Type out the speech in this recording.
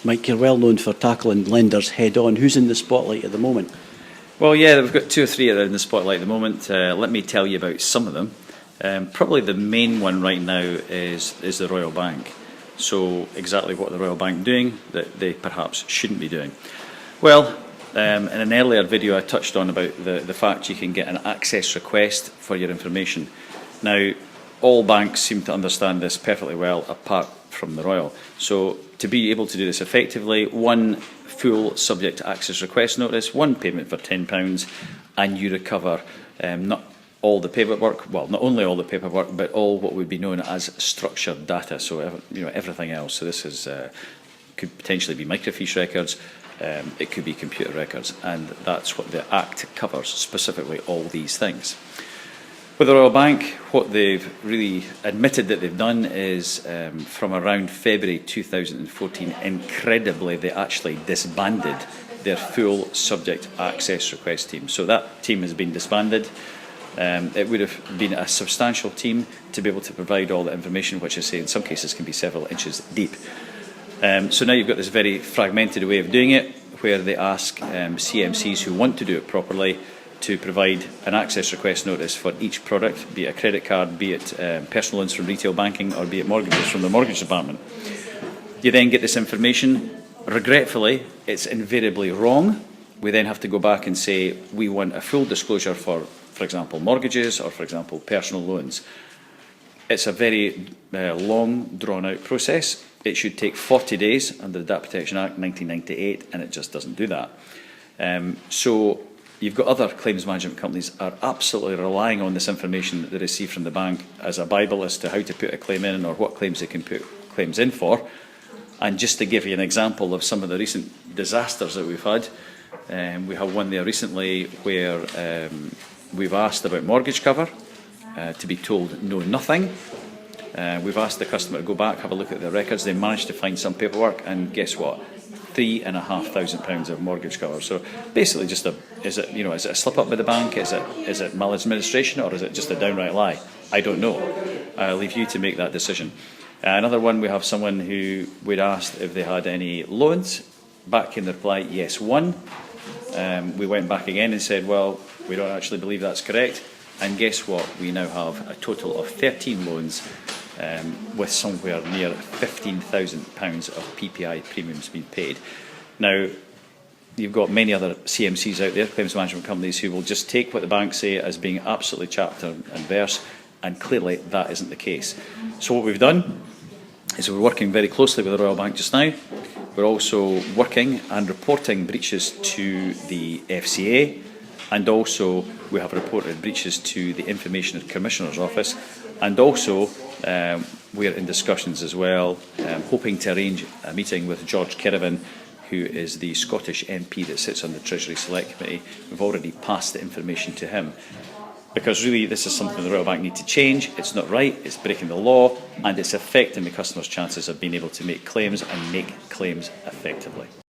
Mike, you're well known for tackling lenders head-on. Who's in the spotlight at the moment? Well, yeah, we've got 2 or 3 that are in the spotlight at the moment. Let me tell you about some of them. Probably the main one right now is the Royal Bank. So exactly what the Royal Bank doing that they perhaps shouldn't be doing? Well, in an earlier video I touched on about the fact you can get an access request for your information. Now, all banks seem to understand this perfectly well apart from the Royal. So to be able to do this effectively, one full subject to access request notice, one payment for £10, and you recover not all the paperwork, well, not only all the paperwork, but all what would be known as structured data, so everything else. So this is could potentially be microfiche records, it could be computer records, and that's what the Act covers, specifically all these things. With the Royal Bank, what they've really admitted that they've done is from around February 2014, incredibly, they actually disbanded their full subject access request team. So that team has been disbanded. It would have been a substantial team to be able to provide all the information, which I say in some cases can be several inches deep. So now you've got this very fragmented way of doing it, where they ask CMCs who want to do it properly to provide an access request notice for each product, be it a credit card, be it personal loans from retail banking, or be it mortgages from the mortgage department. You then get this information. Regretfully, it's invariably wrong. We then have to go back and say we want a full disclosure for example, mortgages or, for example, personal loans. It's a very long, drawn-out process. It should take 40 days under the Data Protection Act 1998, and it just doesn't do that. So you've got other claims management companies are absolutely relying on this information that they receive from the bank as a Bible as to how to put a claim in or what claims they can put claims in for. And just to give you an example of some of the recent disasters that we've had, we have one there recently where we've asked about mortgage cover, to be told no, nothing. We've asked the customer to go back, have a look at their records. They managed to find some paperwork, and guess what? £3,500 of mortgage cover. So basically, just is it a slip up by the bank? Is it maladministration, or is it just a downright lie? I don't know. I'll leave you to make that decision. Another one, we have someone who we'd asked if they had any loans. Back in the reply, yes, one. We went back again and said, well, we don't actually believe that's correct. And guess what? We now have a total of 13 loans with somewhere near £15,000 of PPI premiums being paid. Now, you've got many other CMCs out there, claims management companies, who will just take what the banks say as being absolutely chapter and verse, and clearly that isn't the case. So what we've done is we're working very closely with the Royal Bank just now. We're also working and reporting breaches to the FCA, and also we have reported breaches to the Information Commissioner's Office, and also we're in discussions as well, hoping to arrange a meeting with George Kirwan, who is the Scottish MP that sits on the Treasury Select Committee. We've already passed the information to him. Because really this is something the Royal Bank need to change. It's not right, it's breaking the law, and it's affecting the customer's chances of being able to make claims and make claims effectively.